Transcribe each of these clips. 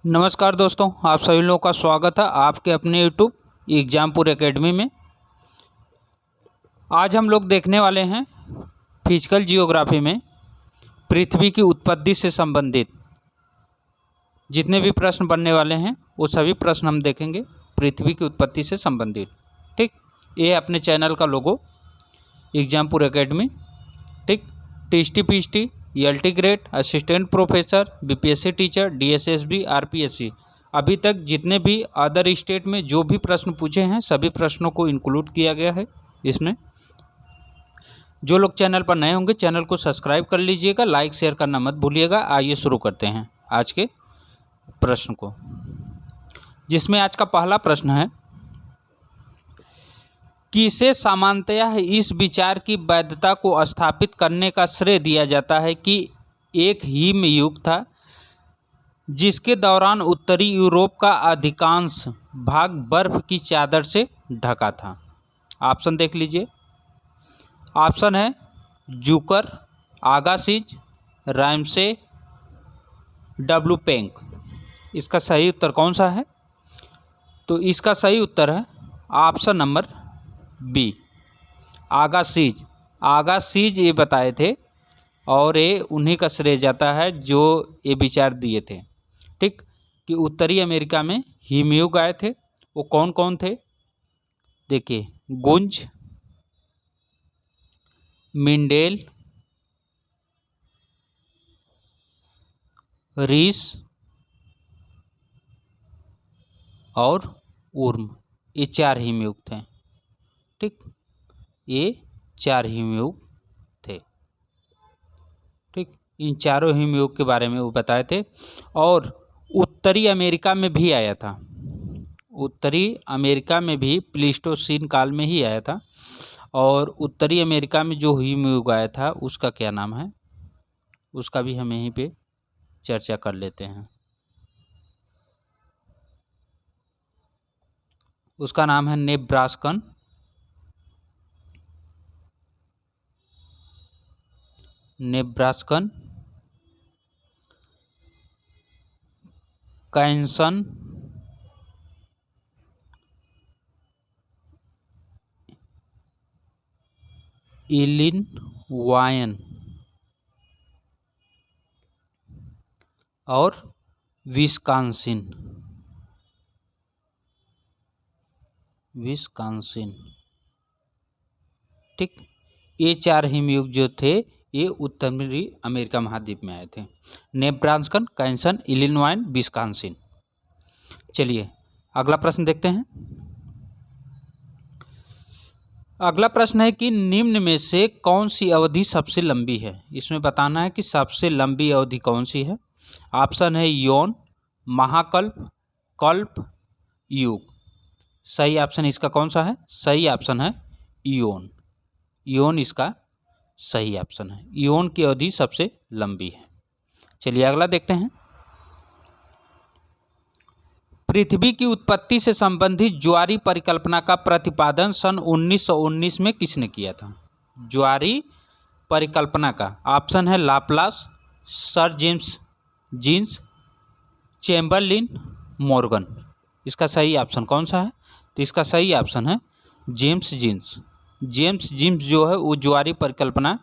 नमस्कार दोस्तों, आप सभी लोगों का स्वागत है आपके अपने यूट्यूब एग्जामपुर एकेडमी में। आज हम लोग देखने वाले हैं फिजिकल जियोग्राफी में पृथ्वी की उत्पत्ति से संबंधित जितने भी प्रश्न बनने वाले हैं वो सभी प्रश्न हम देखेंगे पृथ्वी की उत्पत्ति से संबंधित। ठीक, ये है अपने चैनल का लोगो एग्जामपुर एकेडमी। ठीक, TST PHT LT grade, assistant professor, BPSC teacher, DSSB, RPSC, अभी तक जितने भी अदर स्टेट में जो भी प्रश्न पूछे हैं सभी प्रश्नों को इंक्लूड किया गया है इसमें। जो लोग चैनल पर नए होंगे चैनल को सब्सक्राइब कर लीजिएगा, लाइक शेयर करना मत भूलिएगा। आइए शुरू करते हैं आज के प्रश्न को, जिसमें आज का पहला प्रश्न है, किसे सामान्यतः इस विचार की वैधता को स्थापित करने का श्रेय दिया जाता है कि एक हिमयुग था जिसके दौरान उत्तरी यूरोप का अधिकांश भाग बर्फ की चादर से ढका था। ऑप्शन देख लीजिए। ऑप्शन है जूकर, आगासिज, रामसे, डब्लू पेंक। इसका सही उत्तर कौन सा है? तो इसका सही उत्तर है ऑप्शन नंबर बी, आगासिज। आगासिज ये बताए थे और ये उन्हीं का श्रेय जाता है जो ये विचार दिए थे। ठीक, कि उत्तरी अमेरिका में हिमयुग आए थे। वो कौन कौन थे? देखिए, गुंज, मिंडेल, रीस और उर्म। ये चार हिमयुग थे। ठीक, ये चार हिमयुग थे। ठीक, इन चारों हिमयुग के बारे में वो बताए थे। और उत्तरी अमेरिका में भी आया था, उत्तरी अमेरिका में भी प्लीस्टोसीन काल में ही आया था। और उत्तरी अमेरिका में जो हिमयुग आया था उसका क्या नाम है, उसका भी हम यहीं पे चर्चा कर लेते हैं। उसका नाम है नेब्रास्कन कैंसन इलिनॉय और विस्कॉन्सिन। ठीक, ये चार हिमयुग जो थे ये उत्तरी अमेरिका महाद्वीप में आए थे। Nebraskan, Kansan, Illinois, Wisconsin. चलिए अगला प्रश्न देखते हैं। अगला प्रश्न है कि निम्न में से कौन सी अवधि सबसे लंबी है? इसमें बताना है कि सबसे लंबी अवधि कौन सी है। ऑप्शन है यौन, महाकल्प, कल्प, युग। सही ऑप्शन इसका कौन सा है? सही ऑप्शन है यौन। यौन इसका सही ऑप्शन है। यौन की अवधि सबसे लंबी है। चलिए अगला देखते हैं। पृथ्वी की उत्पत्ति से संबंधित ज्वारीय परिकल्पना का प्रतिपादन सन 1919 में किसने किया था? ज्वारीय परिकल्पना का ऑप्शन है Laplace, Sir James Jeans, Chamberlin, Morgan. इसका सही ऑप्शन कौन सा है? तो इसका सही ऑप्शन है जेम्स जीन्स। जेम्स जीन्स जो है वो ज्वारीय परिकल्पना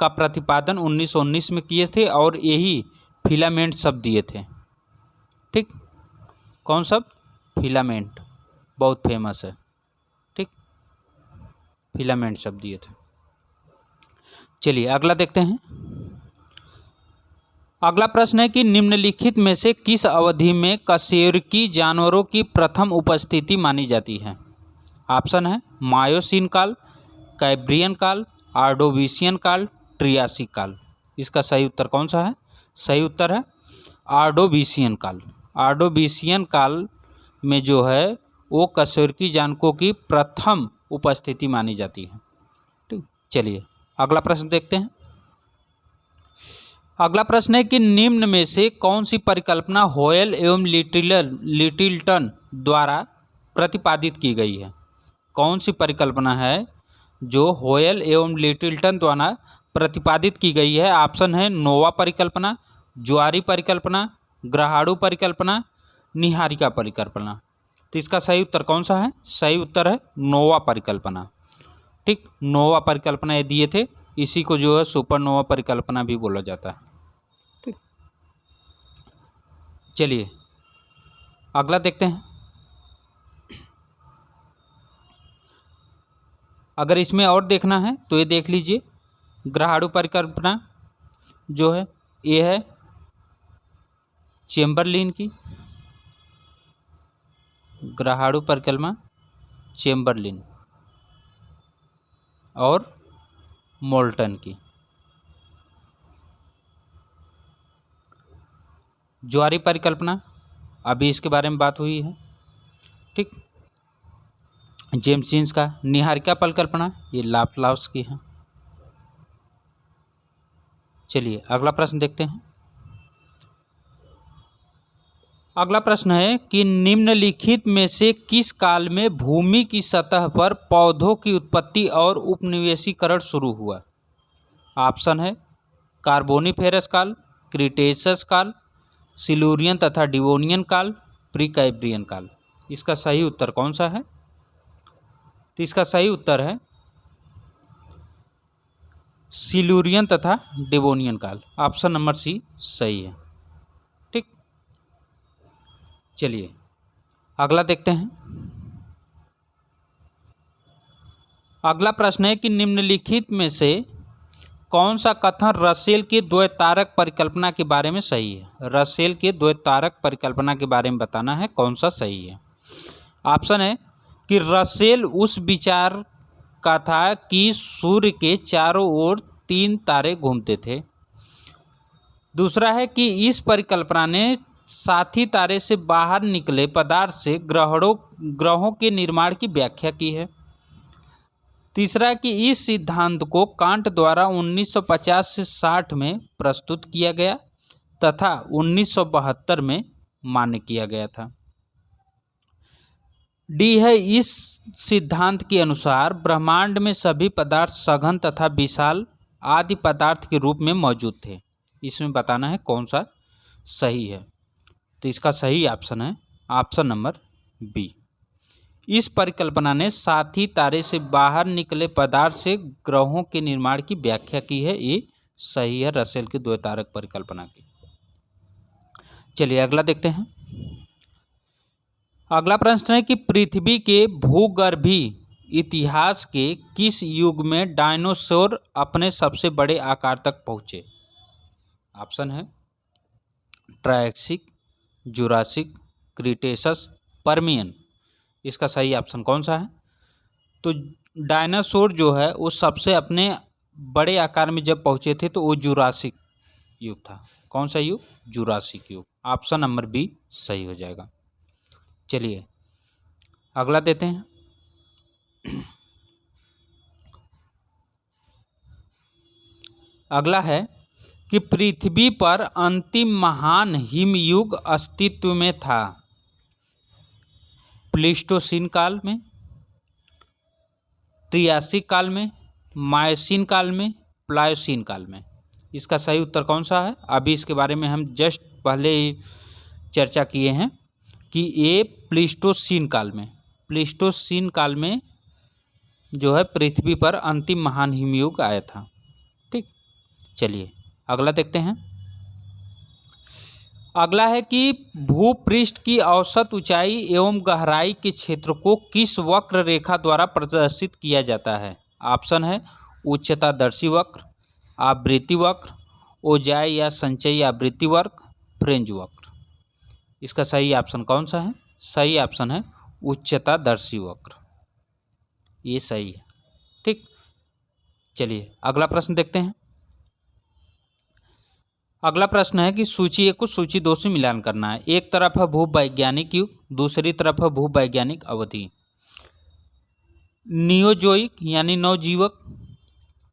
का प्रतिपादन 1919 में किए थे और यही फिलामेंट शब्द दिए थे। ठीक, कौन शब्द? फिलामेंट, बहुत फेमस है। ठीक, फिलामेंट शब्द दिए थे। चलिए अगला देखते हैं। अगला प्रश्न है कि निम्नलिखित में से किस अवधि में कशेरुकी जानवरों की प्रथम उपस्थिति मानी जाती है? ऑप्शन है मायोसीन काल, कैब्रियन काल, आर्डोविशियन काल, ट्रियासिक काल। इसका सही उत्तर कौन सा है? सही उत्तर है आर्डोविशियन काल। आर्डोविशियन काल में जो है वो कशेरुकी जानवरों की प्रथम उपस्थिति मानी जाती है। ठीक, चलिए अगला प्रश्न देखते हैं। अगला प्रश्न है कि निम्न में से कौन सी परिकल्पना होयल एवं लिटिलटन द्वारा प्रतिपादित की गई है? कौन सी परिकल्पना है जो होयल एवं लिटिलटन द्वारा प्रतिपादित की गई है? ऑप्शन है नोवा परिकल्पना, ज्वारीय परिकल्पना, ग्रहाणु परिकल्पना, निहारिका परिकल्पना। तो इसका सही उत्तर कौन सा है? सही उत्तर है नोवा परिकल्पना। ठीक, नोवा परिकल्पना ये दिए थे, इसी को जो है सुपरनोवा परिकल्पना भी बोला जाता है। ठीक, चलिए अगला देखते हैं। अगर इसमें और देखना है तो ये देख लीजिए, ग्रहाणु परिकल्पना जो है ये है चेम्बरलिन की, ग्रहाणु परिकल्पना चेम्बरलिन और मोल्टन की। ज्वारी परिकल्पना अभी इसके बारे में बात हुई है। ठीक, जेम्स जीन्स का। निहारिका परिकल्पना ये लाप्लास की है। चलिए अगला प्रश्न देखते हैं। अगला प्रश्न है कि निम्नलिखित में से किस काल में भूमि की सतह पर पौधों की उत्पत्ति और उपनिवेशीकरण शुरू हुआ? ऑप्शन है कार्बोनिफेरस काल, क्रिटेशस काल, सिल्यूरियन तथा डिवोनियन काल, प्रीकैम्ब्रियन काल। इसका सही उत्तर कौन सा है? तो इसका सही उत्तर है सिल्यूरियन तथा डिवोनियन काल। ऑप्शन नंबर सी सही है। ठीक, चलिए अगला देखते हैं। अगला प्रश्न है कि निम्नलिखित में से कौन सा कथन रसेल के द्वैतारक परिकल्पना के बारे में सही है? रसेल के द्वैतारक परिकल्पना के बारे में बताना है कौन सा सही है। ऑप्शन है कि रसेल उस विचार का था कि सूर्य के चारों ओर 3 तारे घूमते थे। दूसरा है कि इस परिकल्पना ने साथी तारे से बाहर निकले पदार्थ से ग्रहों के निर्माण की व्याख्या की है। तीसरा है कि इस सिद्धांत को कांट द्वारा 1950 से 60 में प्रस्तुत किया गया तथा 1972 में मान्य किया गया था। डी है इस सिद्धांत के अनुसार ब्रह्मांड में सभी पदार्थ सघन तथा विशाल आदि पदार्थ के रूप में मौजूद थे। इसमें बताना है कौन सा सही है। तो इसका सही ऑप्शन है ऑप्शन नंबर बी। इस परिकल्पना ने साथी तारे से बाहर निकले पदार्थ से ग्रहों के निर्माण की व्याख्या की है। ये सही है रसेल की द्वैतारक परिकल्पना की। चलिए अगला देखते हैं। अगला प्रश्न है कि पृथ्वी के भूगर्भीय इतिहास के किस युग में डायनासोर अपने सबसे बड़े आकार तक पहुँचे? ऑप्शन है ट्रायसिक, जुरासिक, क्रिटेशस, पर्मियन। इसका सही ऑप्शन कौन सा है? तो डायनासोर जो है वो सबसे अपने बड़े आकार में जब पहुँचे थे तो वो जुरासिक युग था। कौन सा युग? जुरासिक युग। ऑप्शन नंबर बी सही हो जाएगा। चलिए अगला देते हैं। अगला है कि पृथ्वी पर अंतिम महान हिमयुग अस्तित्व में था प्लीस्टोसीन काल में, ट्रियासिक काल में, मायोसीन काल में, प्लायोसीन काल में। इसका सही उत्तर कौन सा है? अभी इसके बारे में हम जस्ट पहले ही चर्चा किए हैं कि ये प्लीस्टोसीन काल में जो है पृथ्वी पर अंतिम महान हिमयुग आया था। ठीक, चलिए अगला देखते हैं। अगला है कि भूपृष्ठ की औसत ऊंचाई एवं गहराई के क्षेत्र को किस वक्र रेखा द्वारा प्रदर्शित किया जाता है? ऑप्शन है उच्चतादर्शी वक्र, आवृत्ति वक्र, ओजाई या संचयी आवृत्ति वक्र, फ्रेंज वक्र। इसका सही ऑप्शन कौन सा है? सही ऑप्शन है उच्चतादर्शी वक्र। ये सही है। ठीक, चलिए अगला प्रश्न देखते हैं। अगला प्रश्न है कि सूची 1 को सूची 2 से मिलान करना है। एक तरफ है भूवैज्ञानिक युग, दूसरी तरफ है भूवैज्ञानिक अवधि। नियोजोइक यानी नवजीवक,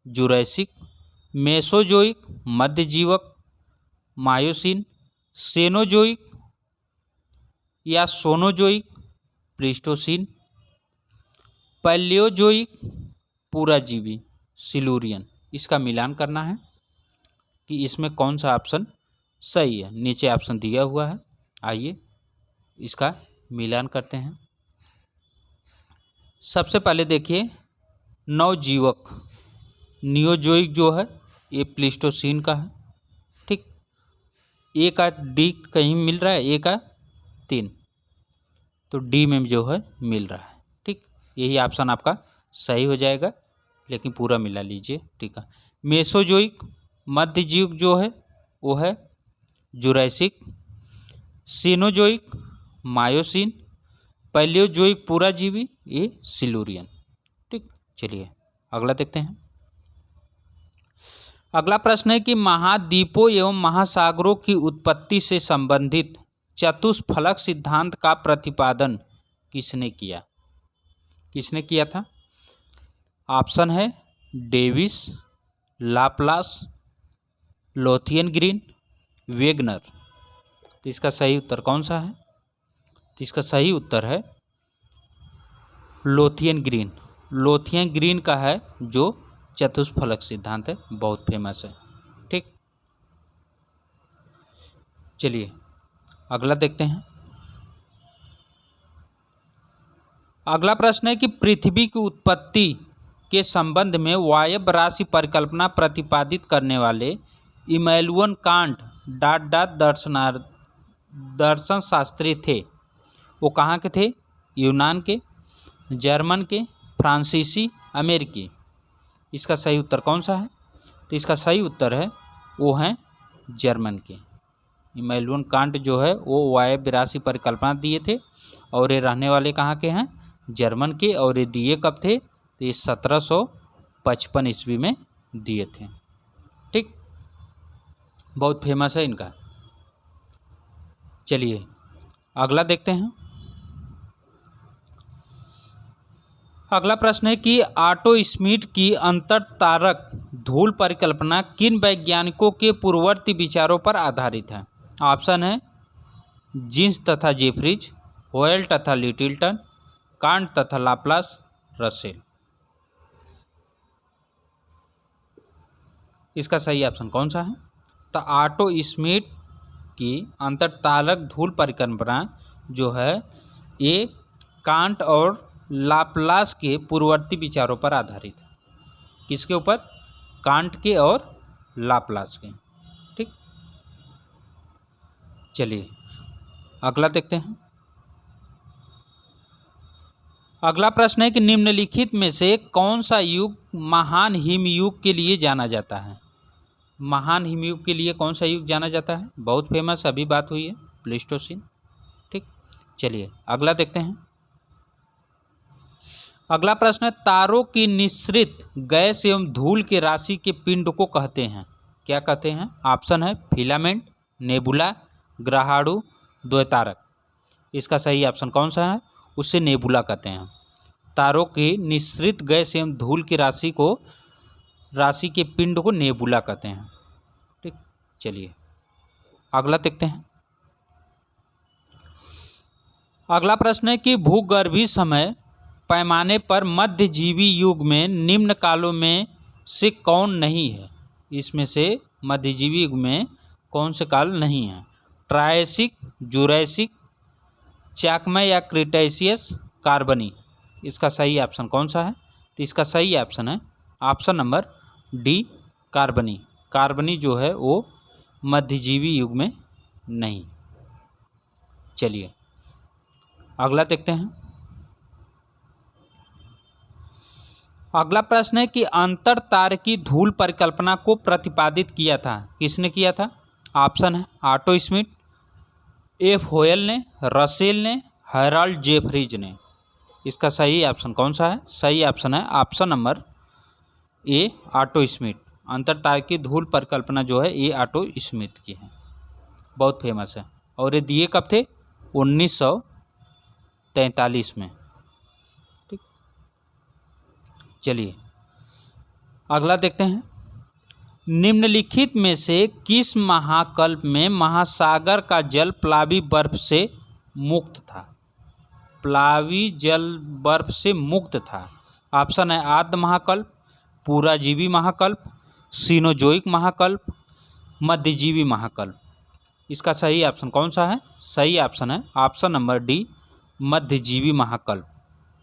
जुरैसिक, मेसोजोइक मध्यजीवक, मायोसिन, सेनोजोइक या सोनोजोइक प्लीस्टोसीन, पैलियोजोइक पूराजीवी सिल्यूरियन। इसका मिलान करना है कि इसमें कौन सा ऑप्शन सही है। नीचे ऑप्शन दिया हुआ है, आइए इसका मिलान करते हैं। सबसे पहले देखिए नवजीवक, नियोजोइक जो है ये प्लीस्टोसीन का है। ठीक, ए का डी कहीं मिल रहा है, ए का 3, तो डी में जो है मिल रहा है। ठीक, यही ऑप्शन आपका सही हो जाएगा, लेकिन पूरा मिला लीजिए। ठीक है, मेसोजोइक मध्यजीव जो है वो है जुरैसिक, सीनोजोइक मायोसिन, पैलियोजोइक पूरा जीवी ये सिलूरियन। ठीक, चलिए अगला देखते हैं। अगला प्रश्न है कि महाद्वीपों एवं महासागरों की उत्पत्ति से संबंधित चतुष्फलक सिद्धांत का प्रतिपादन किसने किया? किसने किया था? ऑप्शन है Davis, Laplace, Lothian Green, Wegener. तो इसका सही उत्तर कौन सा है? तो इसका सही उत्तर है लोथियन ग्रीन। लोथियन ग्रीन का है जो चतुष्फलक सिद्धांत है, बहुत फेमस है। ठीक, चलिए अगला देखते हैं। अगला प्रश्न है कि पृथ्वी की उत्पत्ति के संबंध में वायव्य राशि परिकल्पना प्रतिपादित करने वाले इमैनुअल कांट दर्शन शास्त्री थे। वो कहाँ के थे? यूनान के, जर्मन के, फ्रांसीसी, अमेरिकी। इसका सही उत्तर कौन सा है? तो इसका सही उत्तर है वो हैं जर्मन के। इमैनुअल कांट जो है वो वायव्य राशि परिकल्पना दिए थे, और ये रहने वाले कहाँ के हैं? जर्मन के। और ये दिए कब थे? तो ये 1755 ईस्वी में दिए थे। ठीक, बहुत फेमस है इनका। चलिए अगला देखते हैं। अगला प्रश्न है कि ऑटो स्मिथ की अंतरतारक धूल परिकल्पना किन वैज्ञानिकों के पूर्ववर्ती विचारों पर आधारित है? ऑप्शन है जीन्स तथा जेफरीज, होयल तथा लिटिलटन, कांट तथा लाप्लास, रसेल। इसका सही ऑप्शन कौन सा है? तो ऑटो स्मिथ की अंतरतारक धूल परिकल्पना जो है ये कांट और लाप्लास के पूर्ववर्ती विचारों पर आधारित है। किसके ऊपर? कांट के और लाप्लास के। ठीक, चलिए अगला देखते हैं। अगला प्रश्न है कि निम्नलिखित में से कौन सा युग महान हिमयुग के लिए जाना जाता है? महान हिमयुग के लिए कौन सा युग जाना जाता है? बहुत फेमस, अभी बात हुई है, प्लीस्टोसीन। ठीक, चलिए अगला देखते हैं। अगला प्रश्न है तारों की निःसृत गैस एवं धूल के राशि के पिंड को कहते हैं? क्या कहते हैं? ऑप्शन है फिलामेंट, नेबुला, ग्रहाणु, द्वैतारक। इसका सही ऑप्शन कौन सा है? उसे नेबुला कहते हैं। तारों की निःसृत गैस एवं धूल की राशि के पिंड को नेबुला कहते हैं। ठीक, चलिए अगला देखते हैं। अगला प्रश्न है कि भूगर्भीय समय पैमाने पर मध्यजीवी युग में निम्न कालों में से कौन नहीं है? इसमें से मध्यजीवी युग में कौन से काल नहीं है? ट्रायसिक, जुरैसिक, चाकमय या क्रिटेशियस, कार्बनी। इसका सही ऑप्शन कौन सा है? तो इसका सही ऑप्शन है ऑप्शन नंबर डी, कार्बनी। कार्बनी जो है वो मध्यजीवी युग में नहीं। चलिए अगला देखते हैं। अगला प्रश्न है कि अंतरतारकीय धूल परिकल्पना को प्रतिपादित किया था, किसने किया था? ऑप्शन है ऑटो स्मिथ, एफ होयल ने, रसेल ने, हेराल्ड जेफरीज ने। इसका सही ऑप्शन कौन सा है? सही ऑप्शन है option number A, Otto Schmidt. अंतरतारकीय धूल परिकल्पना जो है ये ऑटो स्मिथ की है, बहुत फेमस है। और ये दिए कब थे? 1943 में। ठीक, चलिए अगला देखते हैं। निम्नलिखित में से किस महाकल्प में महासागर का जल प्लावी बर्फ से मुक्त था? प्लावी जल बर्फ से मुक्त था। ऑप्शन है आद्य महाकल्प, पूराजीवी महाकल्प, सीनोजोइक महाकल्प, मध्यजीवी महाकल्प। इसका सही ऑप्शन कौन सा है? सही ऑप्शन है ऑप्शन नंबर डी, मध्यजीवी महाकल्प।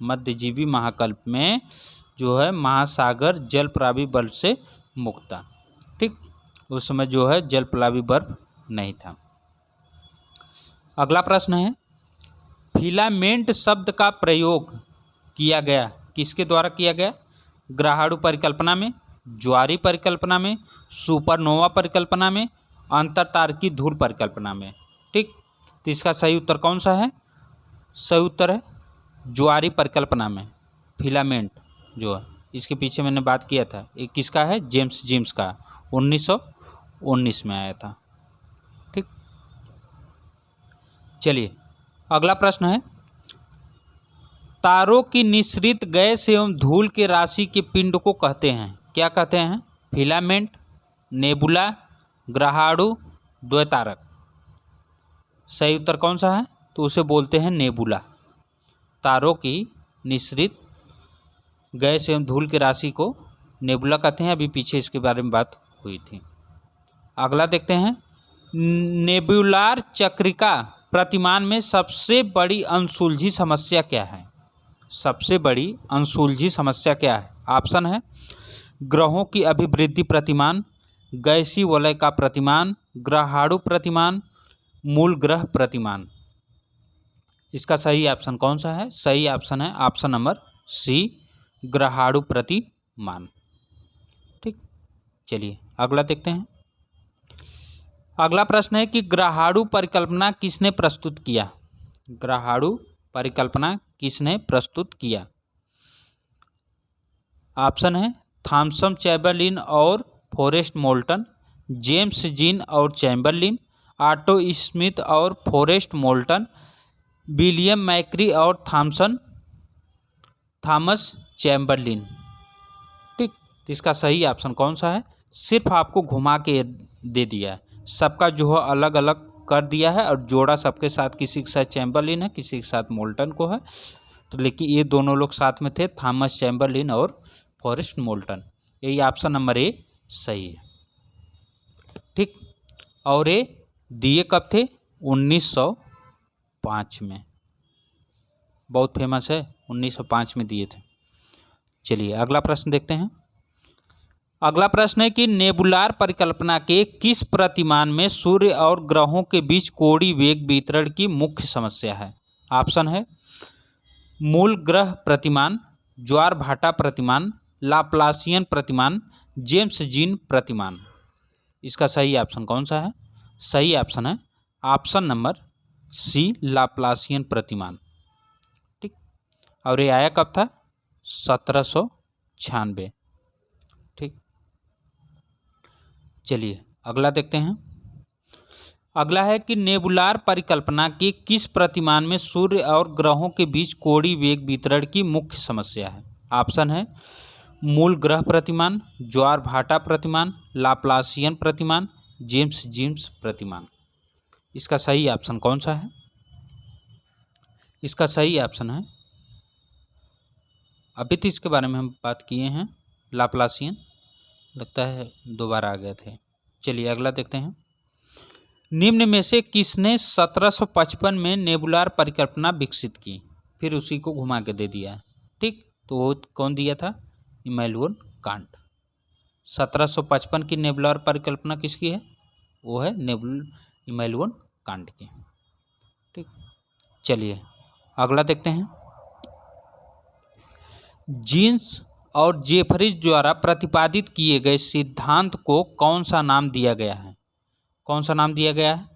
मध्यजीवी महाकल्प में जो है महासागर जलप्रावी बर्फ से मुक्त था। ठीक, उस समय जो है जलप्रावी बर्फ नहीं था। अगला प्रश्न है, फिलामेंट शब्द का प्रयोग किया गया किसके द्वारा किया गया? ग्रहाणु परिकल्पना में, ज्वारीय परिकल्पना में, सुपरनोवा परिकल्पना में, अंतरतारकीय धूल परिकल्पना में। ठीक, तो इसका सही उत्तर कौन सा है? सही उत्तर है ज्वारीय परिकल्पना में। फिलामेंट जो है, इसके पीछे मैंने बात किया था, ये किसका है? जेम्स जीम्स का, 1919 में आया था। ठीक, चलिए अगला प्रश्न है, तारों की निःसृत गैस एवं धूल के राशि के पिंड को कहते हैं, क्या कहते हैं? फिलामेंट, नेबुला, ग्रहाणु, द्वैतारक। सही उत्तर कौन सा है? तो उसे बोलते हैं नेबुला। तारों की निःसृत गैस एवं धूल की राशि को नेबुला कहते हैं। अभी पीछे इसके बारे में बात हुई थी। अगला देखते हैं, नेबुलार चक्रिका प्रतिमान में सबसे बड़ी अनसुलझी समस्या क्या है? सबसे बड़ी अनसुलझी समस्या क्या है? ऑप्शन है ग्रहों की अभिवृद्धि प्रतिमान, गैसीय वलय का प्रतिमान, ग्रहाणु प्रतिमान, मूल ग्रह प्रतिमान। इसका सही ऑप्शन कौन सा है? सही ऑप्शन है ऑप्शन नंबर सी, ग्रहाणु प्रतिमान। ठीक, चलिए अगला देखते हैं। अगला प्रश्न है कि ग्रहाणु परिकल्पना किसने प्रस्तुत किया? ग्रहाणु परिकल्पना किसने प्रस्तुत किया? ऑप्शन है थॉमसन चैम्बरलिन और फॉरेस्ट मोल्टन, जेम्स जीन और चैम्बरलिन, ऑटो स्मिथ और फॉरेस्ट मोल्टन, विलियम मैक्री और थॉमस चैम्बरलिन। ठीक, तो इसका सही ऑप्शन कौन सा है? सिर्फ आपको घुमा के दे दिया है, सबका जो है अलग अलग कर दिया है और जोड़ा सबके साथ, किसी के साथ चैम्बरलिन है, किसी के साथ मोल्टन को है। तो लेकिन ये दोनों लोग साथ में थे, थॉमस चैम्बरलिन और फॉरेस्ट मोल्टन। यही ऑप्शन नंबर ए सही है। ठीक, और ये दिए कब थे? 1905 में। बहुत फेमस है, 1905 में दिए थे। चलिए अगला प्रश्न देखते हैं। अगला प्रश्न है कि नेबुलार परिकल्पना के किस प्रतिमान में सूर्य और ग्रहों के बीच कोणीय वेग वितरण की मुख्य समस्या है? ऑप्शन है मूल ग्रह प्रतिमान, ज्वार भाटा प्रतिमान, लाप्लासियन प्रतिमान, जेम्स जीन प्रतिमान। इसका सही ऑप्शन कौन सा है? सही ऑप्शन है ऑप्शन नंबर सी, लाप्लासियन प्रतिमान। ठीक, और ये आया कब था? 1796। ठीक, चलिए अगला देखते हैं। अगला है कि नेबुलार परिकल्पना के किस प्रतिमान में सूर्य और ग्रहों के बीच कोणीय वेग वितरण की मुख्य समस्या है? ऑप्शन है मूल ग्रह प्रतिमान, ज्वार भाटा प्रतिमान, लाप्लासियन प्रतिमान, जेम्स जीन्स प्रतिमान। इसका सही ऑप्शन कौन सा है? इसका सही ऑप्शन है, अभी तो इसके बारे में हम बात किए हैं, लाप्लासियन। लगता है दोबारा आ गए थे। चलिए अगला देखते हैं। निम्न में से किसने 1755 में नेबुलार परिकल्पना विकसित की? फिर उसी को घुमा के दे दिया। ठीक, तो वो कौन दिया था? Immanuel Kant. 1755 की नेबुलार परिकल्पना किसकी है? वो है इमैनुअल कांट की। ठीक, चलिए अगला देखते हैं। जीन्स और जेफरीज द्वारा प्रतिपादित किए गए सिद्धांत को कौन सा नाम दिया गया है? कौन सा नाम दिया गया है?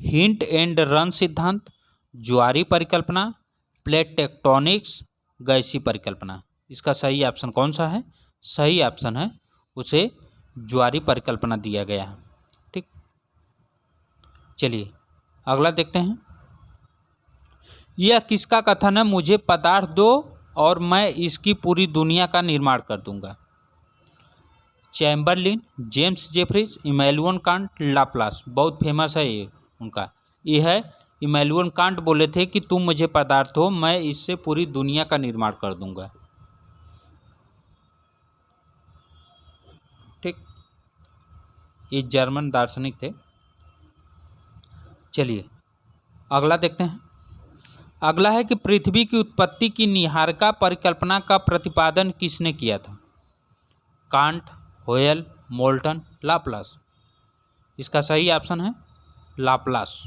हिंट एंड रन सिद्धांत, ज्वारीय परिकल्पना, प्लेट टेक्टोनिक्स, गैसीय परिकल्पना। इसका सही ऑप्शन कौन सा है? सही ऑप्शन है उसे ज्वारीय परिकल्पना दिया गया है। ठीक, चलिए अगला देखते हैं। यह किसका कथन है? मुझे पदार्थ दो और मैं इसकी पूरी दुनिया का निर्माण कर दूंगा। Chamberlain, James Jefferies, Immanuel Kant, Laplace. बहुत फेमस है ये उनका। ये है इमैनुअल कांट बोले थे कि तुम मुझे पदार्थ हो, मैं इससे पूरी दुनिया का निर्माण कर दूंगा। ठीक, ये जर्मन दार्शनिक थे। चलिए अगला देखते हैं। अगला है कि पृथ्वी की उत्पत्ति की निहारिका परिकल्पना का प्रतिपादन किसने किया था? कांट, होयल, मोल्टन, लाप्लास। इसका सही ऑप्शन है लाप्लास।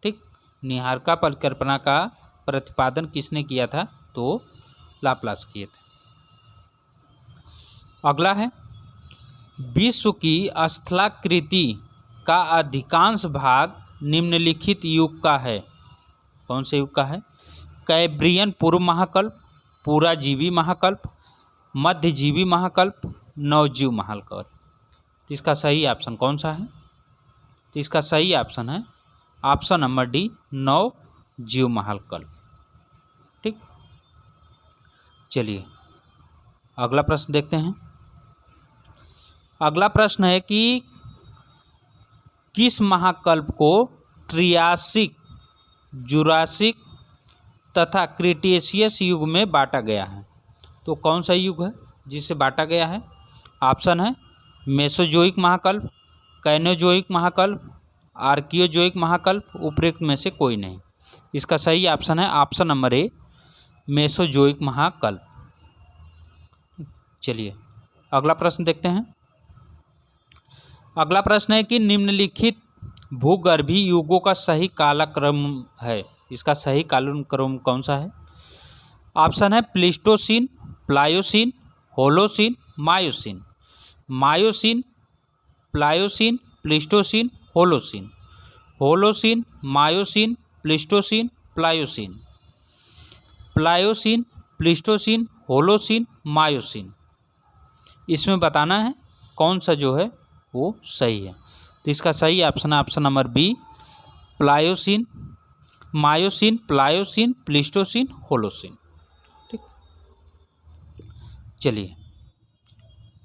ठीक, निहारिका परिकल्पना का प्रतिपादन किसने किया था? तो लाप्लास किए थे। अगला है विश्व की स्थलाकृति का अधिकांश भाग निम्नलिखित युग का है। कौन से युग का है? कैब्रियन पूर्व महाकल्प, पुराजीवी महाकल्प, मध्यजीवी महाकल्प, नवजीव महाकल्प। तो इसका सही ऑप्शन कौन सा है? तो इसका सही ऑप्शन है ऑप्शन नंबर डी, नवजीव महाकल्प। ठीक, चलिए अगला प्रश्न देखते हैं। अगला प्रश्न है कि किस महाकल्प को ट्रियासिक, जुरासिक तथा क्रिटेशियस युग में बांटा गया है? तो कौन सा युग है जिसे बांटा गया है? ऑप्शन है मेसोजोइक महाकल्प, कैनोजोइक महाकल्प, आर्कियोजोइक महाकल्प, उपरोक्त में से कोई नहीं। इसका सही ऑप्शन है ऑप्शन नंबर ए, मेसोजोइक महाकल्प। चलिए अगला प्रश्न देखते हैं। अगला प्रश्न है कि निम्नलिखित भूगर्भीय युगों का सही कालक्रम है। इसका सही कालक्रम कौन सा है? ऑप्शन है Pleistocene, Pliocene, Holocene, Miocene. Miocene, Pliocene, Pleistocene, Holocene. Holocene, Miocene, Pleistocene, Pliocene. Pliocene, Pleistocene, Holocene, Miocene. इसमें बताना है कौन सा जो है वो सही है। तो इसका सही ऑप्शन है option number B, Pliocene, Miocene, Pliocene, Pleistocene, Holocene. ठीक, चलिए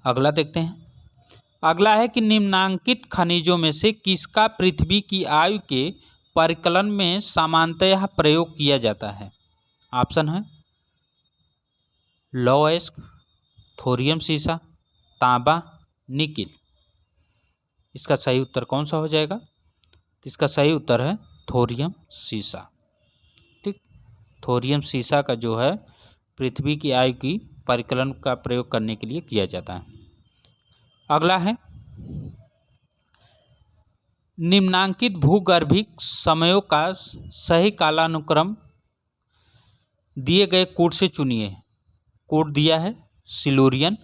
अगला देखते हैं। अगला है कि निम्नांकित खनिजों में से किसका पृथ्वी की आयु के परिकलन में सामान्यतः प्रयोग किया जाता है? ऑप्शन है लौह अयस्क, थोरियम सीसा, तांबा, निकिल। इसका सही उत्तर कौन सा हो जाएगा? तो इसका सही उत्तर है थोरियम सीसा। ठीक, थोरियम सीसा का जो है पृथ्वी की आयु की परिकलन का प्रयोग करने के लिए किया जाता है। अगला है निम्नांकित भूगर्भिक समयों का सही कालानुक्रम दिए गए कूट से चुनिए। कूट दिया है सिलूरियन,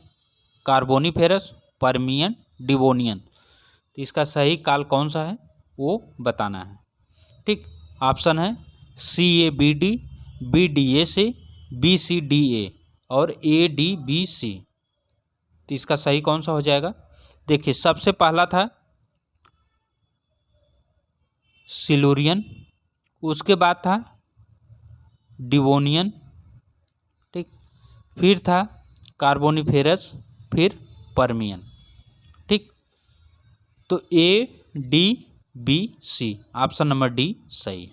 कार्बोनिफेरस, पर्मियन, डिवोनियन। तो इसका सही काल कौन सा है वो बताना है। ठीक, ऑप्शन है CABD, BDAC, BCDA और ADBC। तो इसका सही कौन सा हो जाएगा? देखिए सबसे पहला था सिलूरियन, उसके बाद था डिवोनियन, ठीक, फिर था कार्बोनिफेरस, फिर पर्मियन। ठीक, तो ADBC ऑप्शन नंबर डी सही है।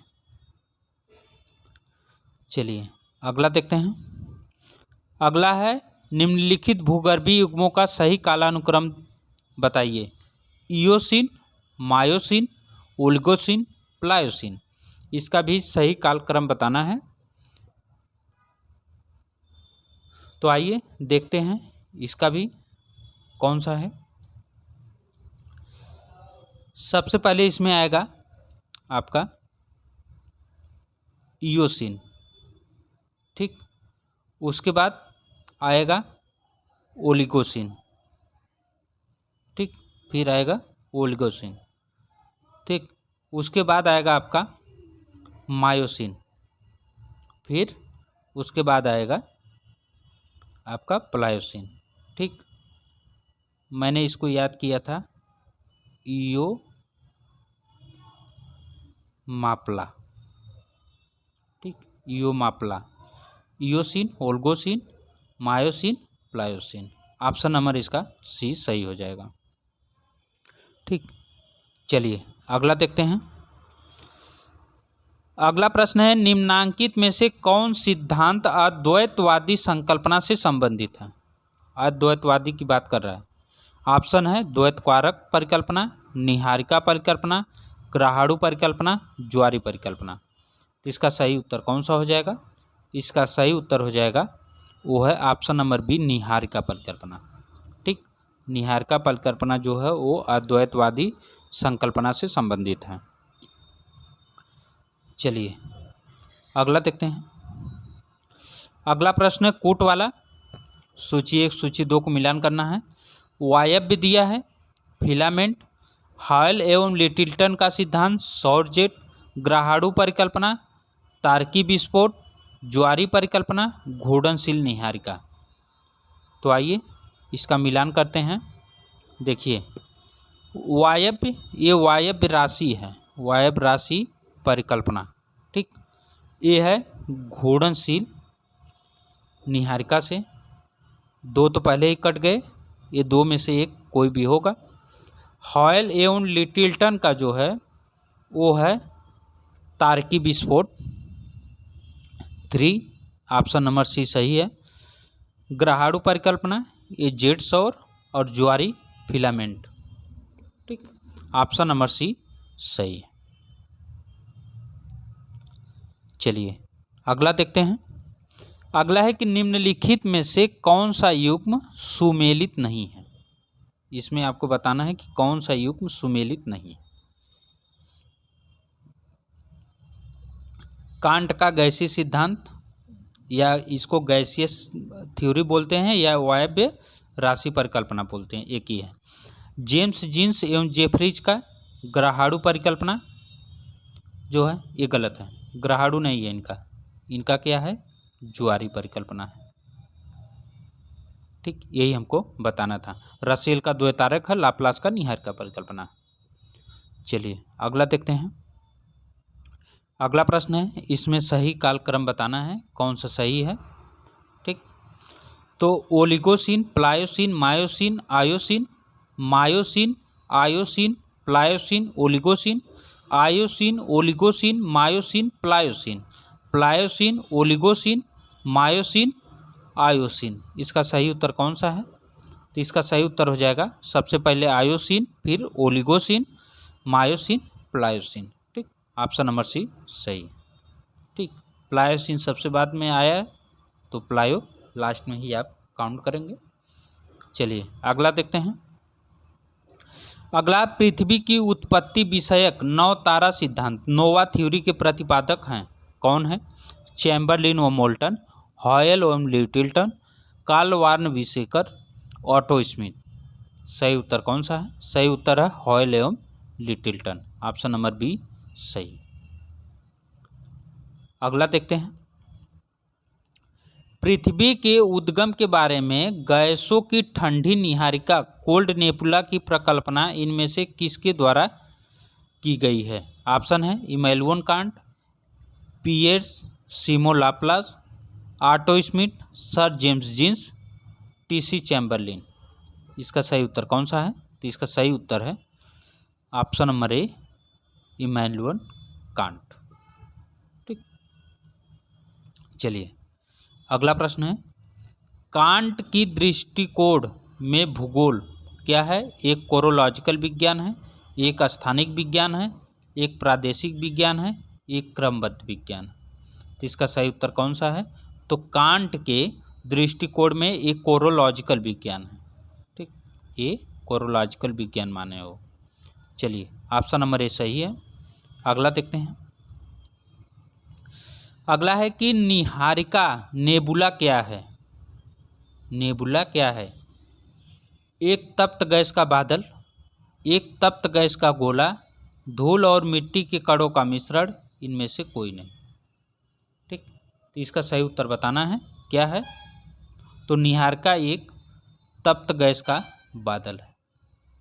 चलिए अगला देखते हैं। अगला है निम्नलिखित भूगर्भीय युग्मों का सही कालानुक्रम बताइए। Eocene, Miocene, Oligocene, Pliocene. इसका भी सही कालक्रम बताना है। तो आइए देखते हैं इसका भी कौन सा है। सबसे पहले इसमें आएगा आपका इयोसीन। ठीक, उसके बाद आएगा ओलिगोसीन। ठीक, फिर आएगा ओलिगोसीन। ठीक, उसके बाद आएगा आपका मायोसीन, फिर उसके बाद आएगा आपका प्लायोसीन। ठीक, मैंने इसको याद किया था इयो मापला। ठीक, इयो मापला, Eocene, Oligocene, Miocene, Pliocene. Option number इसका सी सही हो जाएगा। ठीक, चलिए अगला देखते हैं। अगला प्रश्न है निम्नांकित में से कौन सिद्धांत अद्वैतवादी संकल्पना से संबंधित है? अद्वैतवादी की बात कर रहा है। ऑप्शन है द्वैतकारक परिकल्पना, निहारिका परिकल्पना, ग्राहाड़ु परिकल्पना, ज्वारी परिकल्पना। तो इसका सही उत्तर कौन सा हो जाएगा? इसका सही उत्तर हो जाएगा वो है ऑप्शन नंबर बी, निहारिका परिकल्पना। ठीक, निहारिका परिकल्पना जो है वो अद्वैतवादी संकल्पना से संबंधित है। चलिए अगला देखते हैं। अगला प्रश्न है कूट वाला। सूची 1 सूची 2 को मिलान करना है। वायव्य दिया है, फिलामेंट, हॉयल एवं लिटिलटन का सिद्धांत, सौर जेट, ग्राहाड़ु परिकल्पना, तार्की विस्फोट, ज्वारी परिकल्पना, घूर्णनशील निहारिका। तो आइए इसका मिलान करते हैं। देखिए वायव्य, ये वायव्य राशि है, वायव्य राशि परिकल्पना। ठीक, ये है घूर्णनशील निहारिका से। 2 तो पहले ही कट गए, ये 2 में से एक कोई भी होगा। हॉयल एवं लिटिलटन का जो है वो है तार्की विस्फोट। 3 ऑप्शन नंबर सी सही है। ग्राहाड़ु परिकल्पना ये जेट सौर और ज्वारी फिलामेंट। ठीक, ऑप्शन नंबर सी सही है। चलिए अगला देखते हैं। अगला है कि निम्नलिखित में से कौन सा युग्म सुमेलित नहीं है। इसमें आपको बताना है कि कौन सा युग्म सुमेलित नहीं है। कांट का गैसीय सिद्धांत, या इसको गैसियस थ्योरी बोलते हैं या वायव्य राशि परिकल्पना बोलते हैं, एक ही है। जेम्स जीन्स एवं जेफरीज का ग्राहाड़ु परिकल्पना जो है ये गलत है, ग्राहाड़ु नहीं है इनका। इनका क्या है? ज्वारी परिकल्पना है। ठीक, यही हमको बताना था। रसेल का द्वैतारक है, लाप्लास का निहारिका परिकल्पना। चलिए अगला देखते हैं। अगला प्रश्न है, इसमें सही कालक्रम बताना है, कौन सा सही है। ठीक, तो Oligocene, Pliocene, Miocene, Eocene, Miocene, Eocene, Pliocene, Oligocene, Eocene, Oligocene, Miocene, Pliocene, Pliocene, Oligocene, Miocene, Eocene. इसका सही उत्तर कौन सा है? तो इसका सही उत्तर हो जाएगा सबसे पहले आयोसिन, फिर ओलिगोसिन, मायोसिन, प्लायोसिन। ठीक, ऑप्शन नंबर सी सही। ठीक, प्लायोसिन सबसे बाद में आया है तो प्लायो लास्ट में ही आप काउंट करेंगे। चलिए अगला देखते हैं। अगला पृथ्वी की उत्पत्ति विषयक नौ तारा सिद्धांत, नोवा थ्योरी के प्रतिपादक हैं कौन है? चैम्बरलिन व मोल्टन, हॉयल एवं लिटिलटन, कार्ल वार्न विसेकर, ऑटो स्मिथ। सही उत्तर कौन सा है? सही उत्तर है हॉयल एवं लिटिलटन, ऑप्शन नंबर बी सही। अगला देखते हैं। पृथ्वी के उद्गम के बारे में गैसों की ठंडी निहारिका कोल्ड नेबुला की प्रकल्पना इनमें से किसके द्वारा की गई है? ऑप्शन है Immanuel Kant, Pierre Simon Laplace, Otto Schmidt, sir James Jeans, TC Chamberlin. इसका सही उत्तर कौन सा है? तो इसका सही उत्तर है ऑप्शन नंबर ए, इमैनुअल कांट। ठीक, चलिए अगला प्रश्न है। कांट की दृष्टिकोण में भूगोल क्या है? एक कोरोलॉजिकल विज्ञान है, एक स्थानिक विज्ञान है, एक प्रादेशिक विज्ञान है, एक क्रमबद्ध विज्ञान है। तो इसका सही उत्तर कौन सा है? तो कांट के दृष्टिकोण में एक कोरोलॉजिकल विज्ञान है। ठीक, ये कोरोलॉजिकल विज्ञान माने हो। चलिए ऑप्शन नंबर ए सही है। अगला देखते हैं। अगला है कि निहारिका नेबुला क्या है? नेबुला क्या है? एक तप्त गैस का बादल, एक तप्त गैस का गोला, धूल और मिट्टी के कणों का मिश्रण, इनमें से कोई नहीं। ठीक, तो इसका सही उत्तर बताना है क्या है? तो निहारिका एक तप्त गैस का बादल है।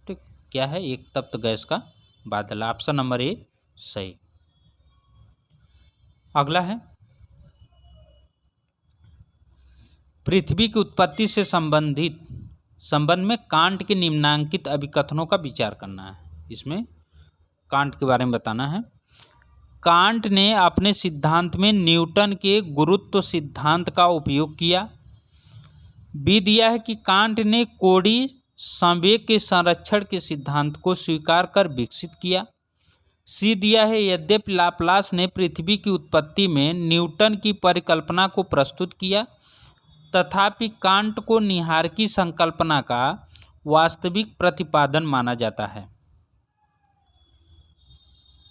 ठीक, क्या है? एक तप्त गैस का बादल, ऑप्शन नंबर ए सही। अगला है पृथ्वी की उत्पत्ति से संबंध में कांट के निम्नांकित अभिकथनों का विचार करना है। इसमें कांट के बारे में बताना है। कांट ने अपने सिद्धांत में न्यूटन के गुरुत्व सिद्धांत का उपयोग किया। बी दिया है कि कांट ने कोणीय संवेग के संरक्षण के सिद्धांत को स्वीकार कर विकसित किया। सी दिया है, यद्यपि लाप्लास ने पृथ्वी की उत्पत्ति में न्यूटन की परिकल्पना को प्रस्तुत किया, तथापि कांट को निहारकी संकल्पना का वास्तविक प्रतिपादन माना जाता है।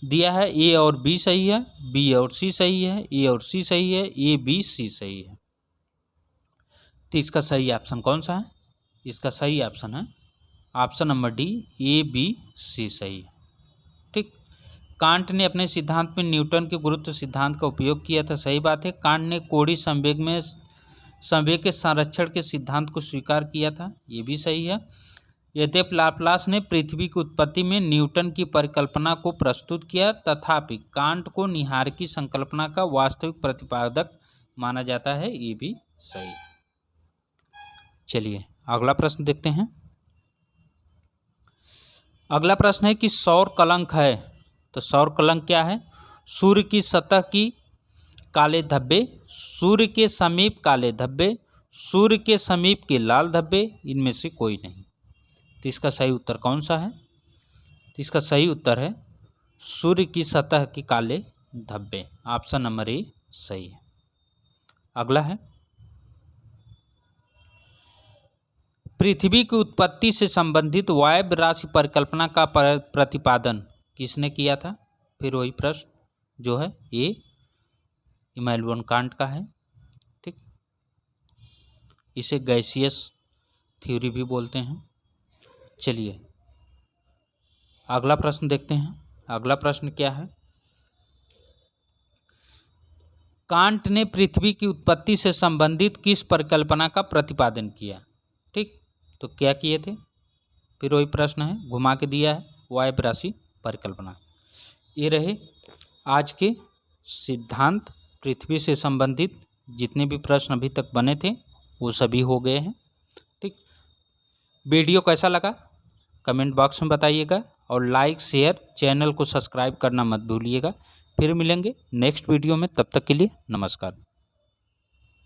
दिया है ए और बी सही है, बी और सी सही है, ए और सी सही है, ए बी सी सही है। तो इसका सही ऑप्शन कौन सा है? इसका सही ऑप्शन है option number D, A B C सही है। ठीक, कांट ने अपने सिद्धांत में न्यूटन के गुरुत्व सिद्धांत का उपयोग किया था, सही बात है। कांट ने कोणीय संवेग के संरक्षण के सिद्धांत को स्वीकार किया था, ये भी सही है। यद्यपि लाप्लास ने पृथ्वी की उत्पत्ति में न्यूटन की परिकल्पना को प्रस्तुत किया, तथापि कांट को निहारकी संकल्पना का वास्तविक प्रतिपादक माना जाता है, ये भी सही है। चलिए अगला प्रश्न देखते हैं। अगला प्रश्न है कि सौर कलंक है, तो सौर कलंक क्या है? सूर्य की सतह की काले धब्बे, सूर्य के समीप काले धब्बे, सूर्य के समीप के लाल धब्बे, इनमें से कोई नहीं। तो इसका सही उत्तर कौन सा है? तो इसका सही उत्तर है सूर्य की सतह के काले धब्बे, ऑप्शन नंबर ए सही है। अगला है, पृथ्वी की उत्पत्ति से संबंधित वायव्य राशि परिकल्पना का प्रतिपादन किसने किया था? फिर वही प्रश्न जो है ये इमैनुएल कांट का है। ठीक, इसे गैसियस थ्योरी भी बोलते हैं। चलिए अगला प्रश्न देखते हैं। अगला प्रश्न क्या है? कांट ने पृथ्वी की उत्पत्ति से संबंधित किस परिकल्पना का प्रतिपादन किया? ठीक, तो क्या किए थे? फिर वही प्रश्न है, घुमा के दिया है, वायव्य राशि परिकल्पना। ये रहे आज के सिद्धांत पृथ्वी से संबंधित जितने भी प्रश्न अभी तक बने थे वो सभी हो गए हैं। ठीक, वीडियो कैसा लगा कमेंट बॉक्स में बताइएगा, और लाइक शेयर चैनल को सब्सक्राइब करना मत भूलिएगा। फिर मिलेंगे नेक्स्ट वीडियो में, तब तक के लिए नमस्कार।